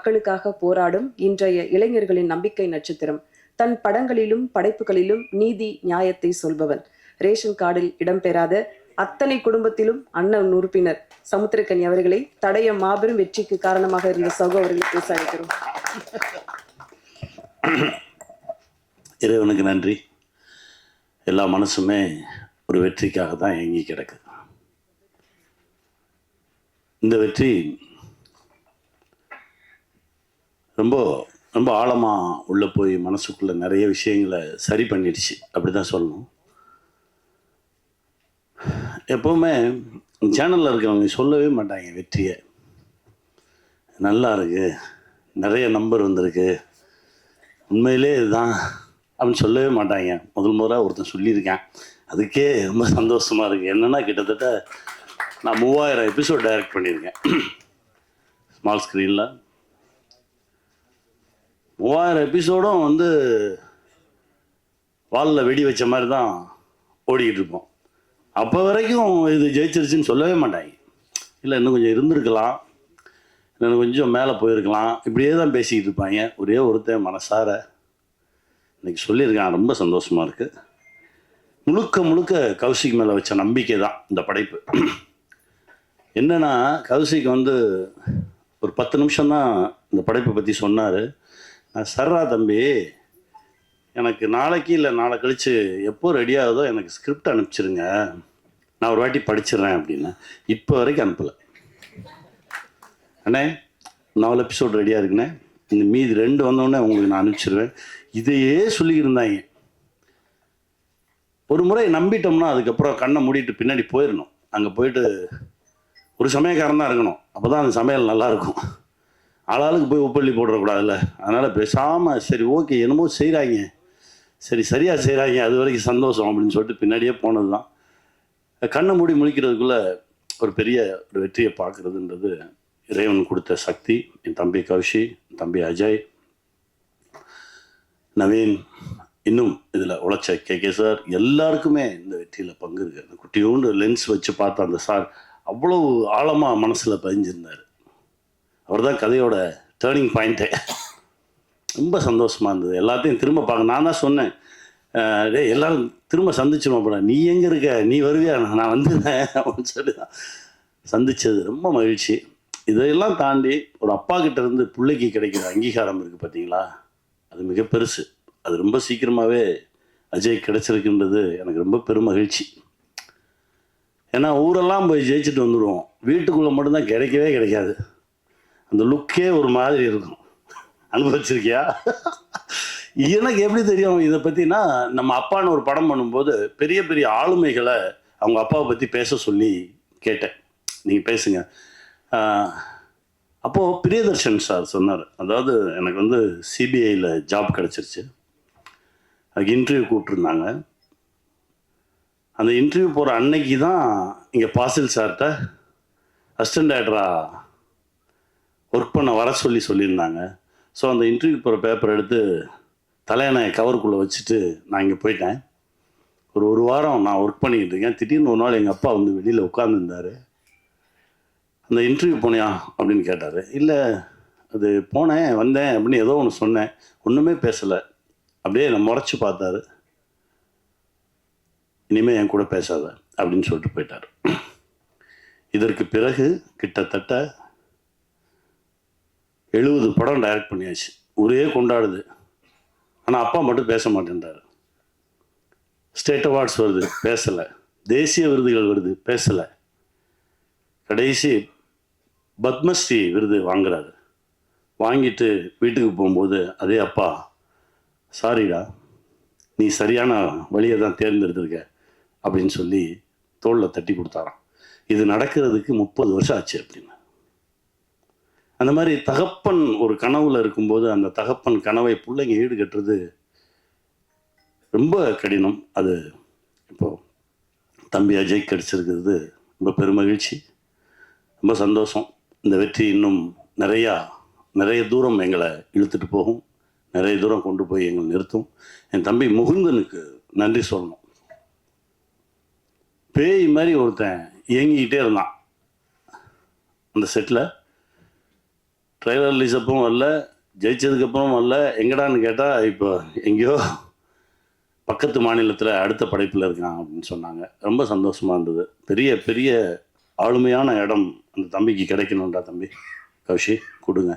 மக்களுக்காக போராடும் இன்றைய இளைஞர்களின் நம்பிக்கை நட்சத்திரம். தன் படங்களிலும் படைப்புகளிலும் நீதி நியாயத்தை சொல்பவன். ரேஷன் கார்டில் இடம்பெறாத அத்தனை குடும்பத்திலும் அண்ணன் உறுப்பினர் சமுத்திரக்கனி அவர்களை தடைய மாபெரும் வெற்றிக்கு காரணமாக இருந்த சகோதரர்களை பேச அழைக்கிறோம். இறைவனுக்கு நன்றி. எல்லா மனசுமே ஒரு வெற்றிக்காக தான் ஏங்கி கிடக்கு. இந்த வெற்றி ரொம்ப ரொம்ப ஆழமாக உள்ளே போய் மனசுக்குள்ளே நிறைய விஷயங்களை சரி பண்ணிடுச்சு, அப்படி தான் சொல்லணும். எப்போவுமே சேனலில் இருக்கிறவங்க சொல்லவே மாட்டாங்க வெற்றியை. நல்லா இருக்கு, நிறைய நம்பர் வந்திருக்கு, உண்மையிலே இதுதான் அப்படின்னு சொல்லவே மாட்டாங்க. முதல் முறை ஒருத்தன் சொல்லியிருக்கேன், அதுக்கே ரொம்ப சந்தோஷமாக இருக்குது. என்னென்னா கிட்டத்தட்ட நான் 3000 எபிசோட் டைரக்ட் பண்ணியிருக்கேன் ஸ்மால் ஸ்க்ரீனில். 3000 எபிசோடும் வந்து வாலில் வெடி வச்ச மாதிரி தான் ஓடிக்கிட்டு இருப்போம். அப்போ வரைக்கும் இது ஜெயிச்சிருச்சுன்னு சொல்லவே மாட்டாங்க. இல்லை இன்னும் கொஞ்சம் இருந்திருக்கலாம், இன்னும் கொஞ்சம் மேலே போயிருக்கலாம், இப்படியே தான் பேசிக்கிட்டு இருப்பாங்க. ஒரே ஒருத்தன் மனசார இன்றைக்கி சொல்லியிருக்கான், ரொம்ப சந்தோஷமாக இருக்குது. முழுக்க முழுக்க கௌசிக் மேலே வச்ச நம்பிக்கை தான் இந்த படைப்பு. என்னென்னா கௌசிக் வந்து ஒரு 10 நிமிஷம் தான் இந்த படைப்பை பற்றி சொன்னார். சர்ரா தம்பி, எனக்கு நாளைக்கு இல்லை நாளை கழித்து எப்போ ரெடி ஆகுதோ எனக்கு ஸ்கிரிப்ட் அனுப்பிச்சிருங்க, நான் ஒரு வாட்டி படிச்சிடுறேன் அப்படின்னு. இப்போ வரைக்கும் அனுப்பலை. அண்ணே 4 எபிசோட் ரெடியாக இருக்குண்ணே, இந்த மீதி 2 வந்தோடனே உங்களுக்கு நான் அனுப்பிச்சிடுவேன். இதையே சொல்லியிருந்தாங்க. ஒரு முறை நம்பிட்டோம்னா அதுக்கப்புறம் கண்ணை மூடிட்டு பின்னாடி போயிடணும். அங்கே போயிட்டு ஒரு சமயக்காரன் தான் இருக்கணும், அப்போ தான் அந்த சமையல் நல்லாயிருக்கும். ஆளாளுக்கு போய் உப்பள்ளி போடக்கூடாதுல்ல. அதனால் பேசாமல் சரி ஓகே என்னமோ செய்கிறாங்க, சரி சரியாக செய்கிறாங்க, அது வரைக்கும் சந்தோஷம் அப்படின்னு சொல்லிட்டு பின்னாடியே போனது தான். கண்ணை மூடி முழிக்கிறதுக்குள்ளே ஒரு பெரிய ஒரு வெற்றியை பார்க்குறதுன்றது இறைவன் கொடுத்த சக்தி. என் தம்பி கௌஷி, என் தம்பி அஜய், நவீன், இன்னும் இதில் உழைச்ச கே சார், எல்லாருக்குமே இந்த வெற்றியில் பங்கு இருக்குது. குட்டியோண்டு லென்ஸ் வச்சு பார்த்த அந்த சார் அவ்வளோ ஆழமாக மனசில் பதிஞ்சிருந்தார். அவர் தான் கதையோட டேர்னிங் பாயிண்ட்டே. ரொம்ப சந்தோஷமாக இருந்தது. எல்லாத்தையும் திரும்ப பார்க்க நான் தான் சொன்னேன், டே எல்லோரும் திரும்ப சந்திச்சிருவோம். அப்புறம் நீ எங்கே இருக்க, நீ வருவியா, நான் வந்துடுறேன் அப்படின்னு சொல்லி தான் சந்தித்தது. ரொம்ப மகிழ்ச்சி. இதையெல்லாம் தாண்டி ஒரு அப்பா கிட்ட இருந்து பிள்ளைக்கு கிடைக்கிற அங்கீகாரம் இருக்குது பார்த்தீங்களா, அது மிக பெருசு. அது ரொம்ப சீக்கிரமாகவே அஜய் கிடைச்சிருக்குன்றது எனக்கு ரொம்ப பெரும் மகிழ்ச்சி. ஏன்னா ஊரெல்லாம் போய் ஜெயிச்சுட்டு வந்துடுவோம், வீட்டுக்குள்ளே மட்டும்தான் கிடைக்கவே கிடைக்காது. அந்த லுக்கே ஒரு மாதிரி இருக்கும். அனுபவிச்சிருக்கியா? எனக்கு எப்படி தெரியும் இதை பற்றினா, நம்ம அப்பான்னு ஒரு படம் பண்ணும்போது பெரிய பெரிய ஆளுமைகளை அவங்க அப்பாவை பற்றி பேச சொல்லி கேட்டேன், நீங்கள் பேசுங்க. அப்போது பிரியதர்ஷன் சார் சொன்னார், அதாவது எனக்கு வந்து சிபிஐயில் ஜாப் கிடச்சிருச்சு, அதுக்கு இன்டர்வியூ கூப்பிட்ருந்தாங்க. அந்த இன்டர்வியூ போகிற அன்னைக்கு தான் இங்கே பாசில் சார்கிட்ட அசிஸ்டன்ட் டைரக்டராக ஒர்க் பண்ண வர சொல்லியிருந்தாங்க. ஸோ அந்த இன்டர்வியூ போகிற பேப்பர் எடுத்து தலையணை கவருக்குள்ளே வச்சுட்டு நான் இங்கே போயிட்டேன். ஒரு வாரம் நான் ஒர்க் பண்ணிக்கிட்டு இருக்கேன். திடீர்னு ஒரு நாள் எங்கள் அப்பா வந்து வெளியில் உட்காந்துருந்தார். அந்த இன்டர்வியூ போனியா அப்படின்னு கேட்டார். இல்லை அது போனேன் வந்தேன் அப்படின்னு ஏதோ ஒன்று சொன்னேன், ஒன்றுமே பேசலை. அப்படியே நான் முறைச்சி பார்த்தாரு. இனிமேல் என் கூட பேசாத அப்படின்னு சொல்லிட்டு போயிட்டார். இதற்கு பிறகு கிட்டத்தட்ட 70 படம் டைரக்ட் பண்ணியாச்சு. ஊரே கொண்டாடுது, ஆனால் அப்பா மட்டும் பேச மாட்டேன்றார். ஸ்டேட் அவார்ட்ஸ் வருது, பேசலை. தேசிய விருதுகள் வருது, பேசலை. கடைசி பத்மஸ்ரீ விருது வாங்குறாரு. வாங்கிட்டு வீட்டுக்கு போகும்போது அதே அப்பா, சாரிடா நீ சரியான வழியை தான் தேர்ந்தெடுத்திருக்க அப்படின்னு சொல்லி தோளில் தட்டி கொடுத்தாராம். இது நடக்கிறதுக்கு 30 வருஷம் ஆச்சு அப்படின்னு. அந்த மாதிரி தகப்பன் ஒரு கனவுல இருக்கும்போது அந்த தகப்பன் கனவை பிள்ளைங்க ஈடுகட்டுறது ரொம்ப கடினம். அது இப்போது தம்பி அஜய் கிடைச்சிருக்கிறது ரொம்ப பெருமகிழ்ச்சி, ரொம்ப சந்தோஷம். இந்த வெற்றி இன்னும் நிறைய தூரம் எங்களை இழுத்துட்டு போகும், நிறைய தூரம் கொண்டு போய் எங்களை நிறுத்தும். என் தம்பி முகுந்தனுக்கு நன்றி சொல்லணும். பேய் மாதிரி ஒருத்தன் இயங்கிக்கிட்டே இருந்தான் அந்த செட்டில். ட்ரைலர் ரிலீஸ் அப்பவும் வரல, ஜெயிச்சதுக்கப்புறம் வரல. எங்கடான்னு கேட்டால் இப்போ எங்கேயோ பக்கத்து மாநிலத்தில் அடுத்த படைப்பில் இருக்கான் அப்படின்னு சொன்னாங்க. ரொம்ப சந்தோஷமாக இருந்தது. பெரிய பெரிய ஆளுமையான இடம் அந்த தம்பிக்கு கிடைக்கணும்டா தம்பி. கௌஷி கொடுங்க.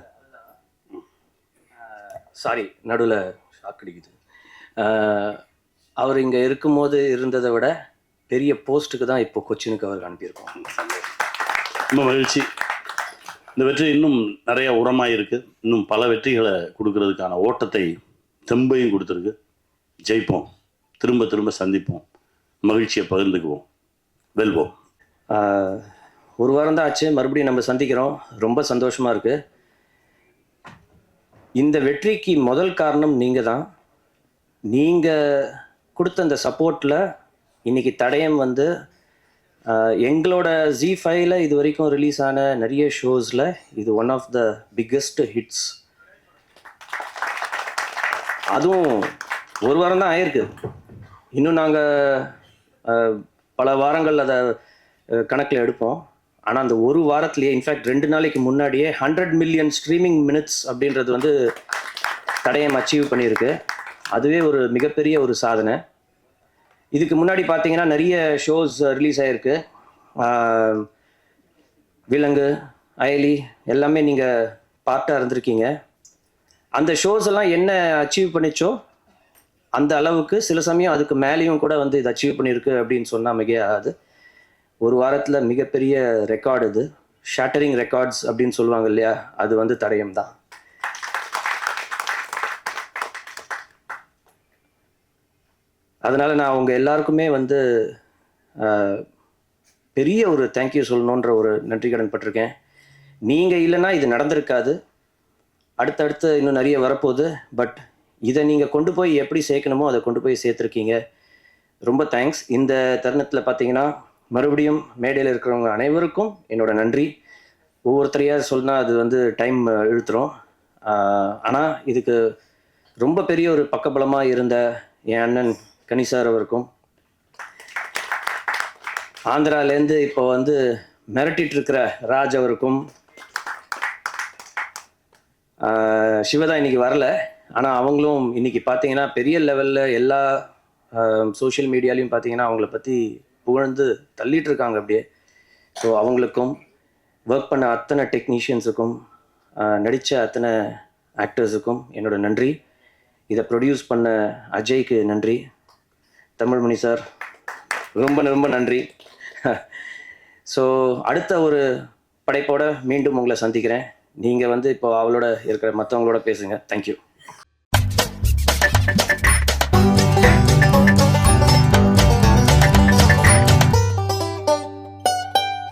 சாரி, நடுவில் ஷாக் அடிக்குது. அவர் இங்கே இருக்கும்போது இருந்ததை விட பெரிய போஸ்ட்டுக்கு தான் இப்போ கொச்சினுக்கு அவருக்கு அனுப்பியிருக்கோம். ரொம்ப மகிழ்ச்சி. இந்த வெற்றி இன்னும் நிறைய உரமாக இருக்குது. இன்னும் பல வெற்றிகளை கொடுக்கறதுக்கான ஓட்டத்தை தெம்பையும் கொடுத்துருக்கு. ஜெயிப்போம், திரும்ப திரும்ப சந்திப்போம், மகிழ்ச்சியை பகிர்ந்துக்குவோம், வெல்வோம். ஒரு வாரம் தான் ஆச்சு, மறுபடியும் நம்ம சந்திக்கிறோம். ரொம்ப சந்தோஷமாக இருக்குது. இந்த வெற்றிக்கு முதல் காரணம் நீங்கள் தான். நீங்கள் கொடுத்த அந்த சப்போர்ட்டில் இன்றைக்கி தடயம் வந்து எங்களோட Z5ல இது வரைக்கும் ரிலீஸ் ஆன நிறைய ஷோஸில் இது one of the biggest hits. அதுவும் ஒரு வாரம் தான் ஆயிருக்கு. இன்னும் நாங்கள் பல வாரங்கள் அதை கணக்கில் எடுப்போம். ஆனால் அந்த ஒரு வாரத்திலேயே, இன்ஃபேக்ட் 2 நாளைக்கு முன்னாடியே 100 மில்லியன் ஸ்ட்ரீமிங் மினிட்ஸ் அப்படின்றது வந்து தடயம் அச்சீவ் பண்ணியிருக்கு. அதுவே ஒரு மிகப்பெரிய ஒரு சாதனை. இதுக்கு முன்னாடி பார்த்தீங்கன்னா நிறைய ஷோஸ் ரிலீஸ் ஆகிருக்கு. விலங்கு, அயலி எல்லாமே நீங்கள் பார்ட்டாக இருந்திருக்கீங்க. அந்த ஷோஸ் எல்லாம் என்ன அச்சீவ் பண்ணிச்சோ அந்த அளவுக்கு, சில சமயம் அதுக்கு மேலேயும் கூட வந்து இது அச்சீவ் பண்ணியிருக்கு அப்படின்னு சொன்னால் மிகையாகாது. ஒரு வாரத்தில் மிகப்பெரிய ரெக்கார்டு இது. ஷேட்டரிங் ரெக்கார்ட்ஸ் அப்படின்னு சொல்லுவாங்க இல்லையா, அது வந்து தடயம் தான். அதனால் நான் அவங்க எல்லாருக்குமே வந்து பெரிய ஒரு தேங்க்யூ சொல்லணுன்ற ஒரு நன்றி கடன் பட்டிருக்கேன். நீங்கள் இல்லைன்னா இது நடந்திருக்காது. அடுத்தடுத்து இன்னும் நிறைய வரப்போகுது. பட் இதை நீங்கள் கொண்டு போய் எப்படி சேர்க்கணுமோ அதை கொண்டு போய் சேர்த்துருக்கீங்க. ரொம்ப தேங்க்ஸ். இந்த தருணத்தில் பார்த்தீங்கன்னா மறுபடியும் மேடையில் இருக்கிறவங்க அனைவருக்கும் என்னோட நன்றி. ஒவ்வொருத்தரையாக சொன்னால் அது வந்து டைம் இழுத்துரும். ஆனால் இதுக்கு ரொம்ப பெரிய ஒரு பக்கபலமாக இருந்த என் அண்ணன் கனி சார் அவருக்கும், ஆந்திராலேருந்து இப்போ வந்து மிரட்டிட்டு இருக்கிற ராஜ் அவருக்கும், சிவதா இன்னைக்கு வரல, ஆனால் அவங்களும் இன்னைக்கு பார்த்தீங்கன்னா பெரிய லெவலில் எல்லா சோஷியல் மீடியாலையும் பார்த்தீங்கன்னா அவங்கள பற்றி புகழ்ந்து தள்ளிட்டு இருக்காங்க அப்படியே. ஸோ அவங்களுக்கும், ஒர்க் பண்ண அத்தனை டெக்னீஷியன்ஸுக்கும், நடித்த அத்தனை ஆக்டர்ஸுக்கும் என்னோட நன்றி. இதை ப்ரொடியூஸ் பண்ண அஜய்க்கு நன்றி. தமிழ்மணி சார் ரொம்ப ரொம்ப நன்றி. ஸோ அடுத்த ஒரு படைப்போட மீண்டும் உங்களை சந்திக்கிறேன். நீங்கள் வந்து இப்போ அவளோட இருக்கிற மற்றவங்களோட பேசுங்க. தேங்க்யூ.